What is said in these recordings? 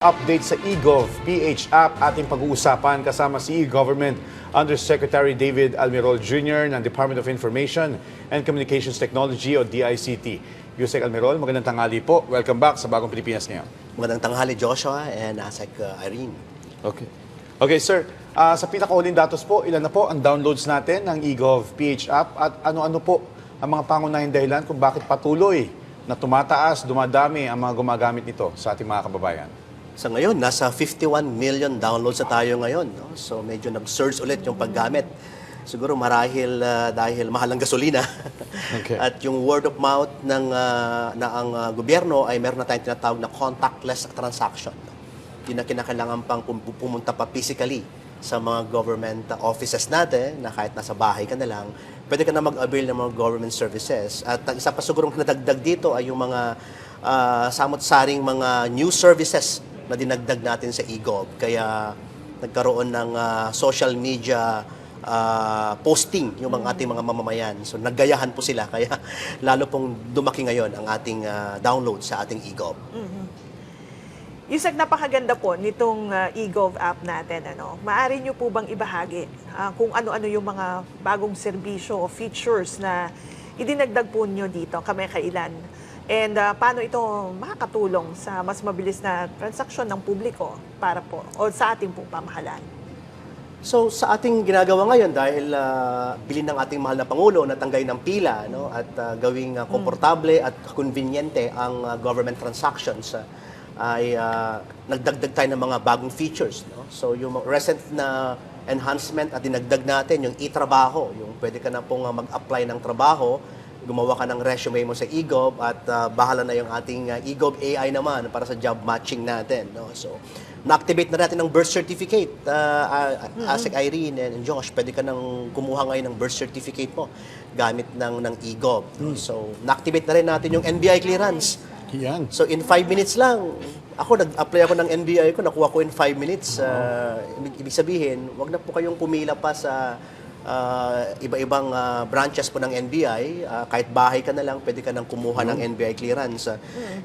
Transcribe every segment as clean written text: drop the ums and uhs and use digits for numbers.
Update sa eGov PH app ating pag-uusapan kasama si e-Government Undersecretary David Almirol Jr. ng Department of Information and Communications Technology o DICT. Yusek Almirol, magandang tanghali po. Welcome back sa Bagong Pilipinas ngayon. Magandang tanghali, Joshua and Asek Irene. Okay, sir. Sa pinakahuling datos po, ilan na po ang downloads natin ng eGov PH app at ano-ano po ang mga pangunahing dahilan kung bakit patuloy na tumataas, dumadami ang mga gumagamit nito sa ating mga kababayan? Sa ngayon, nasa 51 million downloads na tayo ngayon. No? So medyo nag-surge ulit yung paggamit. Siguro marahil dahil mahal ang gasolina. Okay. At yung word of mouth ng ang gobyerno ay meron na tayong tinatawag na contactless transaction. Hindi na kinakailangan pang pumunta pa physically sa mga government offices natin na kahit nasa bahay ka na lang, pwede ka na mag-avail ng mga government services. At ang isa pa sigurong nadagdag dito ay yung mga samot-saring mga new services na dinagdag natin sa eGov. Kaya nagkaroon ng social media posting yung mga ating mga mamamayan. So naggayahan po sila. Kaya lalo pong dumaki ngayon ang ating download sa ating eGov. Yusek, napakaganda po nitong eGov app natin. Maaari nyo po bang ibahagi kung ano-ano yung mga bagong serbisyo o features na idinagdag po nyo dito kamakailan? And paano ito makakatulong sa mas mabilis na transaksyon ng publiko para po o sa ating pong pamahalaan? So sa ating ginagawa ngayon dahil bilin ng ating mahal na Pangulo na tanggay ng pila at gawing komportable at konbinyente ang government transactions ay nagdagdag tayo ng mga bagong features. So yung recent na enhancement at dinagdag natin yung e-trabaho, yung pwede ka na pong mag-apply ng trabaho, gumawa ka ng resume mo sa eGov at bahala na yung ating eGov AI naman para sa job matching natin. So, na-activate na natin ng birth certificate. Asek Irene and Josh, pwede ka nang kumuha ngayon ng birth certificate mo gamit ng eGov. So, na-activate na rin natin yung NBI clearance. Yan. So, in 5 minutes lang, nag-apply ako ng NBI ko, nakuha ko in 5 minutes. Ibig sabihin, wag na po kayong pumila pa sa iba-ibang branches po ng NBI, kahit bahay ka na lang, pwede ka nang kumuha ng NBI clearance.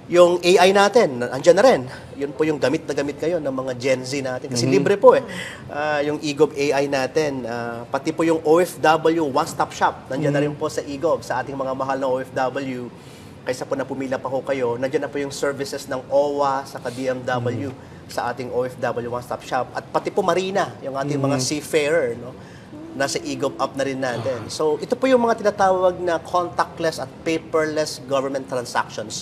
Yung AI natin, andyan na rin. Yun po yung gamit na gamit ngayon ng mga Gen Z natin. Kasi libre po yung eGov AI natin. Pati po yung OFW one-stop shop, nandyan na rin po sa eGov, sa ating mga mahal na OFW. Kaysa po na pumila pa ho kayo, nandyan na po yung services ng OWA, saka DMW, sa ating OFW one-stop shop. At pati po Marina, yung ating mga seafarer, nasa eGov app na rin natin. So, ito po yung mga tinatawag na contactless at paperless government transactions.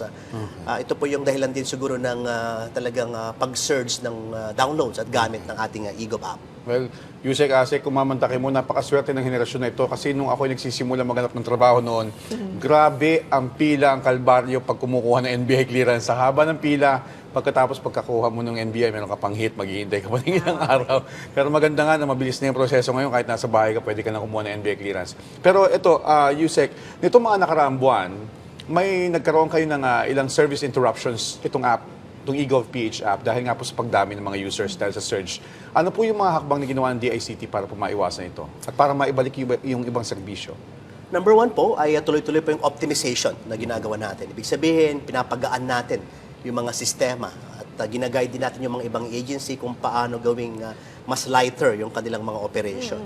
Ito po yung dahilan din siguro ng talagang pag-surge ng downloads at gamit ng ating eGov app. Well, Yusek, Asek, kumamantakin mo, napakaswerte ng henerasyon na ito kasi nung ako nagsisimula maghanap ng trabaho noon, grabe ang pila, ang kalbaryo pag kumukuha ng NBI clearance. Sa haba ng pila, pagkatapos pagkakuha mo ng NBI, meron ka pang hit, maghihintay ka pa ng ilang araw. Pero maganda nga na mabilis na yung proseso ngayon, kahit nasa bahay ka, pwede ka na kumuha ng NBI clearance. Pero ito, Yusek, nito mga nakaraang buwan, may nagkaroon kayo ng ilang service interruptions itong app, itong eGov PH app, dahil nga po sa pagdami ng mga users dahil sa surge. Ano po yung mga hakbang na ginawa ng DICT para po maiwasan ito? At para maibalik yung ibang serbisyo? Number one po ay tuloy-tuloy po yung optimization na ginagawa natin. Ibig sabihin, pinapagaan natin yung mga sistema at ginaguide din natin yung mga ibang agency kung paano gawing mas lighter yung kanilang mga operation.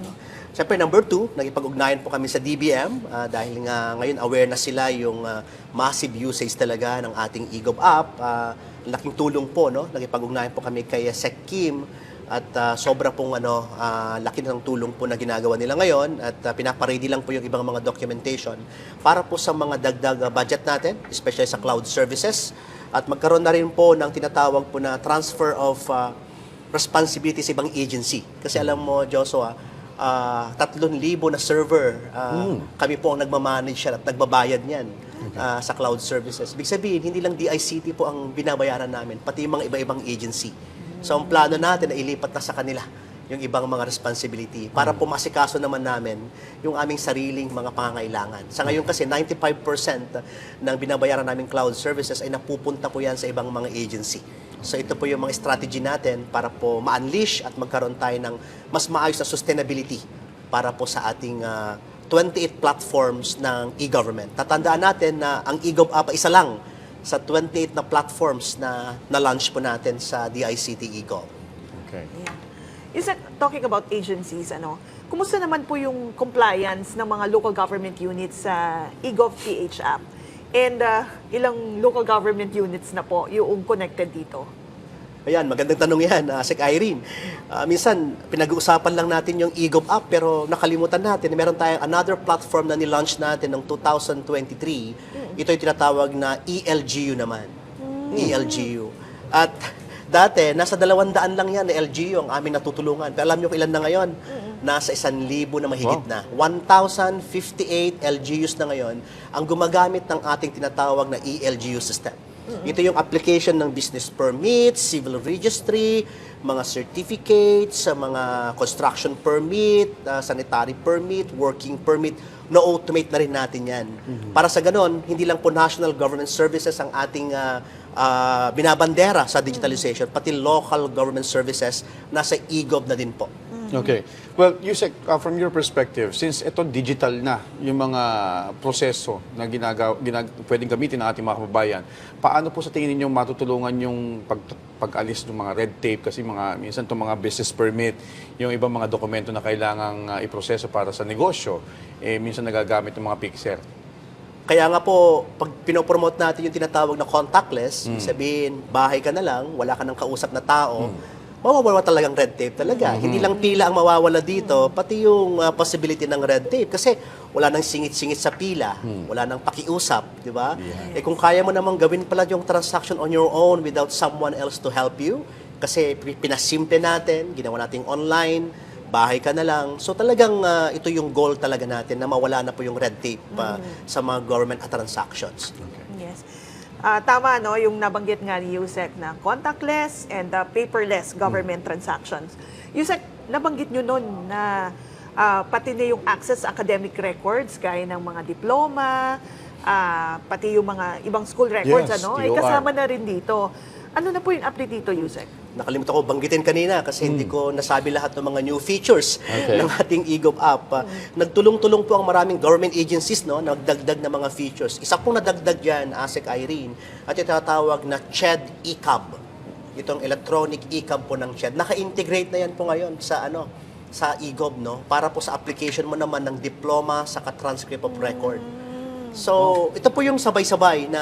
Siyempre, number two, nagipag-ugnayan po kami sa DBM dahil nga ngayon aware na sila yung massive usage talaga ng ating eGov app. Laking tulong po, nagipag-ugnayan po kami kay Sec Kim at sobra pong laki ng tulong po na ginagawa nila ngayon at pinapaready lang po yung ibang mga documentation para po sa mga dagdag budget natin, especially sa cloud services. At magkaroon na rin po ng tinatawag po na transfer of responsibility sa ibang agency. Kasi alam mo, Joshua, 3,000 na server, kami po ang nagmamanage at nagbabayad niyan sa cloud services. Ibig sabihin, hindi lang DICT po ang binabayaran namin, pati yung mga iba-ibang agency. So ang plano natin na ilipat na sa kanila yung ibang mga responsibility para po masikaso naman namin yung aming sariling mga pangangailangan. Sa ngayon kasi 95% ng binabayaran naming cloud services ay napupunta po yan sa ibang mga agency. So ito po yung mga strategy natin para po ma-unleash at magkaroon tayo ng mas maayos na sustainability para po sa ating 28 platforms ng e-government. Tatandaan natin na ang eGov app ay isa lang sa 28 na platforms na na-launch po natin sa DICT eGov. Okay. Yeah. Is that talking about agencies, kumusta naman po yung compliance ng mga local government units sa eGov PH app? And ilang local government units na po yung connected dito? Ayan, magandang tanong yan, Sec Irene. Minsan, pinag-uusapan lang natin yung eGov app, pero nakalimutan natin, meron tayong another platform na nilaunch natin noong 2023. Ito yung tinatawag na ELGU naman. ELGU. At dati, nasa 200 lang yan na LGU ang aming natutulungan. Pero alam nyo kung ilan na ngayon? Nasa 1,000 na mahigit na. 1,058 LGUs na ngayon ang gumagamit ng ating tinatawag na ELGU system. Ito yung application ng business permits, civil registry, mga certificates, sa mga construction permit, sanitary permit, working permit, na-automate na rin natin yan. Para sa ganon, hindi lang po national government services ang ating binabandera sa digitalization, pati local government services nasa eGov na din po. Okay. Well, Yusek, from your perspective, since ito digital na yung mga proseso na pwedeng gamitin ng ating mga kababayan, paano po sa tingin ninyo matutulungan yung pag-alis ng mga red tape? Kasi minsan itong mga business permit, yung ibang mga dokumento na kailangang iproseso para sa negosyo, minsan nagagamit ng mga pixel. Kaya nga po, pag pinopromote natin yung tinatawag na contactless, sabihin, bahay ka na lang, wala ka ng kausap na tao, mawawala talagang red tape talaga. Hindi lang pila ang mawawala dito, pati yung possibility ng red tape. Kasi wala nang singit-singit sa pila, wala nang pakiusap, di ba? Yeah. Kung kaya mo namang gawin pala yung transaction on your own without someone else to help you, kasi pinasimple natin, ginawa natin online, bahay ka na lang. So talagang ito yung goal talaga natin na mawala na po yung red tape sa mga government transactions. Okay. Yes. Tama, yung nabanggit nga ni Yusek na contactless and paperless government transactions. Yusek, nabanggit nyo nun na pati na yung access sa academic records, gaya ng mga diploma, pati yung mga ibang school records, Yes, ay TOR. kasama na rin dito. Ano na po yung update dito, Yusek? Nakalimutan ko banggitin kanina kasi hindi ko nasabi lahat ng mga new features Okay. ng ating eGov app. Nagtulong-tulong po ang maraming government agencies nagdagdag ng mga features. Isa pong nadagdag yan, Sec Irene, at itatawag na CHED eCab. Itong electronic eCab po ng CHED. Naka-integrate na yan po ngayon sa eGov, para po sa application mo naman ng diploma sa transcript of record. So, ito po yung sabay-sabay na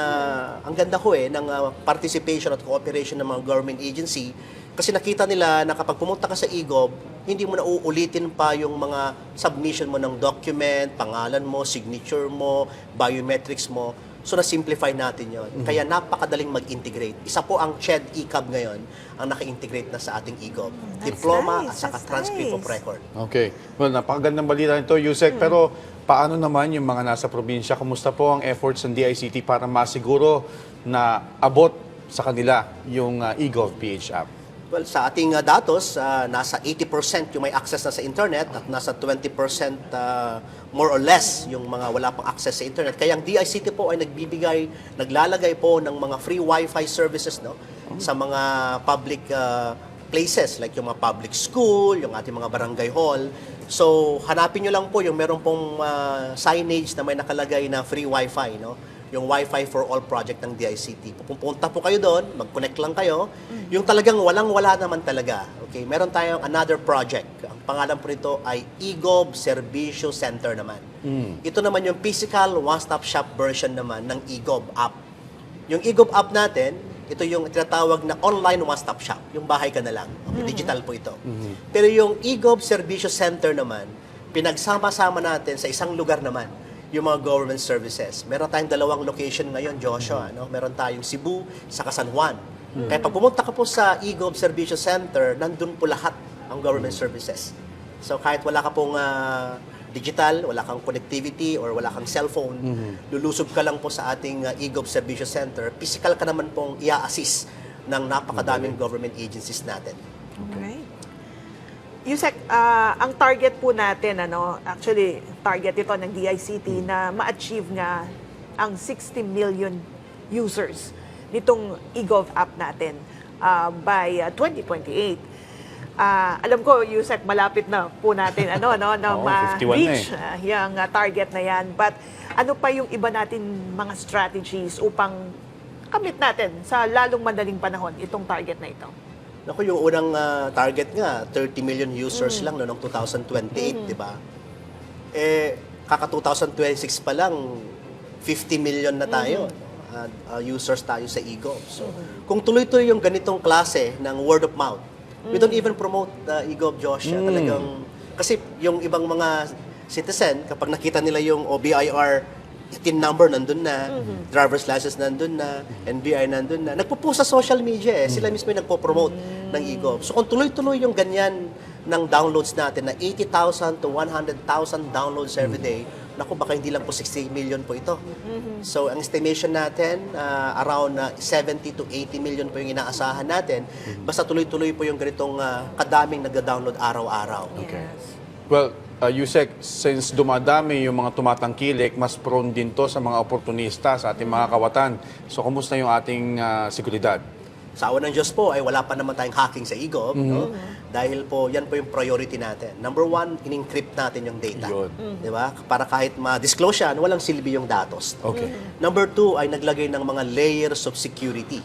ang ganda ko ng participation at cooperation ng mga government agency kasi nakita nila na kapag pumunta ka sa eGov, hindi mo na uulitin pa yung mga submission mo ng document, pangalan mo, signature mo, biometrics mo. So, na-simplify natin yon. Kaya napakadaling mag-integrate. Isa po ang CHED eCab ngayon ang naka-integrate na sa ating eGov. Diploma at saka transcript of record. Okay. Well, napakagandang balita nito, Yusek. Pero paano naman yung mga nasa probinsya? Kumusta po ang efforts ng DICT para masiguro na abot sa kanila yung eGov PH app? Well, sa ating datos, nasa 80% yung may access na sa internet at nasa 20% more or less yung mga wala pang access sa internet. Kaya ang DICT po ay naglalagay po ng mga free Wi-Fi services sa mga public places like yung mga public school, yung ating mga barangay hall. So, hanapin nyo lang po yung meron pong signage na may nakalagay na free Wi-Fi, yung Wi-Fi for All project ng DICT. Pupunta po kayo doon, mag-connect lang kayo. Yung talagang walang-wala naman talaga. Okay, meron tayong another project. Ang pangalan po nito ay eGov Servicio Center naman. Ito naman yung physical one-stop shop version naman ng eGov app. Yung eGov app natin, ito yung tinatawag na online one-stop shop. Yung bahay ka na lang. Okay, digital po ito. Pero yung eGov Servicio Center naman, pinagsama-sama natin sa isang lugar naman yung mga government services. Meron tayong 2 location ngayon, Joshua. Meron tayong Cebu, saka San Juan. Kaya pag pumunta ka po sa eGov Servicio Center, nandun po lahat ang government services. So kahit wala ka pong digital, wala kang connectivity, or wala kang cellphone, lulusob ka lang po sa ating eGov Servicio Center, physical ka naman pong i-assist ng napakadaming government agencies natin. Okay. Yusek, ang target po natin, actually, target ito ng DICT na ma-achieve nga ang 60 million users nitong eGov app natin by 2028. Alam ko, Yusek, malapit na po natin na 51 ma-reach yung target na yan. But ano pa yung iba natin mga strategies upang makakamit natin sa lalong madaling panahon itong target na ito? Naku, yung unang target nga, 30 million users lang noong 2028, di ba? Kaka 2026 pa lang, 50 million na tayo. Users tayo sa eGov. So, kung tuloy-tuloy yung ganitong klase ng word of mouth, we don't even promote eGov, Josh. Talagang, kasi yung ibang mga citizen, kapag nakita nila yung OBIR TIN number nandun na, driver's license nandun na, NBI nandun na. Nagpo-post sa social media Sila mismo yung nagpo-promote ng eGov. So kung tuloy-tuloy yung ganyan ng downloads natin na 80,000 to 100,000 downloads every day, naku, baka hindi lang po 60 million po ito. So ang estimation natin, around 70 to 80 million po yung inaasahan natin. Basta tuloy-tuloy po yung ganitong kadaming nagda-download araw-araw. Yes. Well, Yusek, since dumadami yung mga tumatangkilik, mas prone din to sa mga oportunista, sa ating mga kawatan. So, kumusta yung ating seguridad? Sa awa ng Diyos po, ay wala pa naman tayong hacking sa eGov. No? Dahil po, yan po yung priority natin. Number one, in-encrypt natin yung data. Yun. Di ba? Para kahit ma-disclose yan, walang silbi yung datos. Okay. Number two, ay naglagay ng mga layers of security.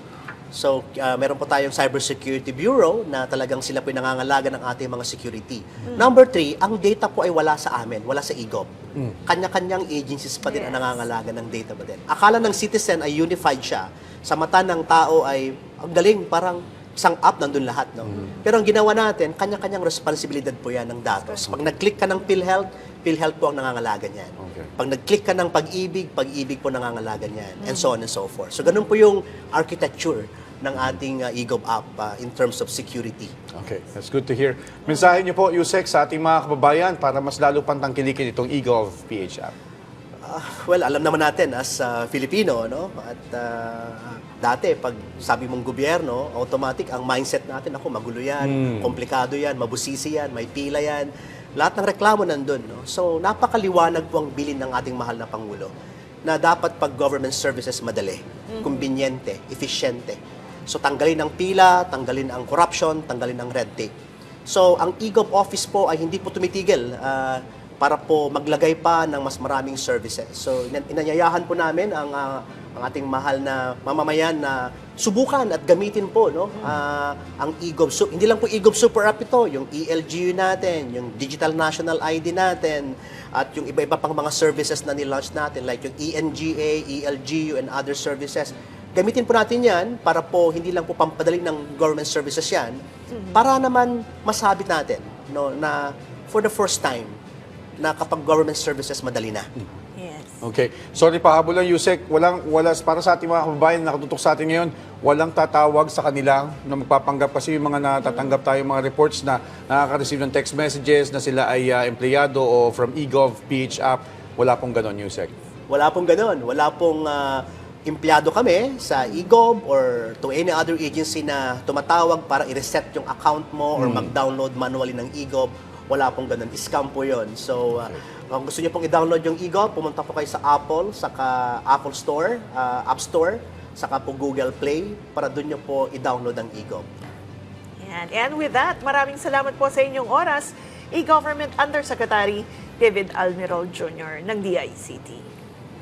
So, meron po tayong Cybersecurity Bureau na talagang sila po yung nangangalaga ng ating mga security. Number three, ang data po ay wala sa amin, wala sa eGov. Kanya-kanyang agencies pa din ang nangangalaga ng data pa din. Akala ng citizen ay unified siya. Sa mata ng tao ay, ang galing, parang isang app nandun lahat. No? Pero ang ginawa natin, kanya-kanyang responsibilidad po yan ng datos. Pag nag-click ka ng PhilHealth, PhilHealth po ang nangangalaga niyan. Okay. Pag nag-click ka ng Pag-ibig, Pag-ibig po nangangalaga niyan. And so on and so forth. So ganun po yung architecture ng ating eGov app in terms of security. Okay, that's good to hear. Mensahe niyo po, Yusek, sa ating mga kababayan para mas lalo pang tangkilikin itong eGov PH app. Well, alam naman natin as Filipino, no? At dati, pag sabi mong gobyerno, automatic ang mindset natin, ako, magulo yan, komplikado yan, mabusisi yan, may pila yan. Lahat ng reklamo nandun, no? So, napakaliwanag po ang bilin ng ating mahal na Pangulo na dapat pag government services madali, kumbinyente, efisyente. So, tanggalin ang pila, tanggalin ang corruption, tanggalin ang red tape. So, ang eGov office po ay hindi po tumitigil para po maglagay pa ng mas maraming services. So, inanyayahan po namin ang ating mahal na mamamayan na subukan at gamitin po ang eGov. So, hindi lang po eGov Super App ito, yung ELGU natin, yung Digital National ID natin, at yung iba-iba pang mga services na nilaunch natin like yung ENGA, ELGU, and other services. Gamitin po natin yan para po hindi lang po pampadali ng government services yan, para naman masabit natin na for the first time na kapag government services madali na. Yes. Okay. Sorry, pahabol lang, Yusek. Wala, para sa ating mga kababayan na nakatutok sa atin ngayon, walang tatawag sa kanilang na magpapanggap kasi yung mga natatanggap tayo mga reports na nakaka-receive ng text messages na sila ay empleyado o from eGov PH app. Wala pong ganon, Yusek. Wala pong ganon. Wala pong empleyado kami sa eGov or to any other agency na tumatawag para i-reset yung account mo or mag-download manually ng eGov. Wala pong ganun. Scam po yun. So, kung gusto niyo pong i-download yung eGov, pumunta po kayo sa Apple, saka Apple Store, App Store, saka po Google Play, para doon niyo po i-download ang eGov. Yan. And with that, maraming salamat po sa inyong oras, e-Government Undersecretary David Almirol Jr. ng DICT.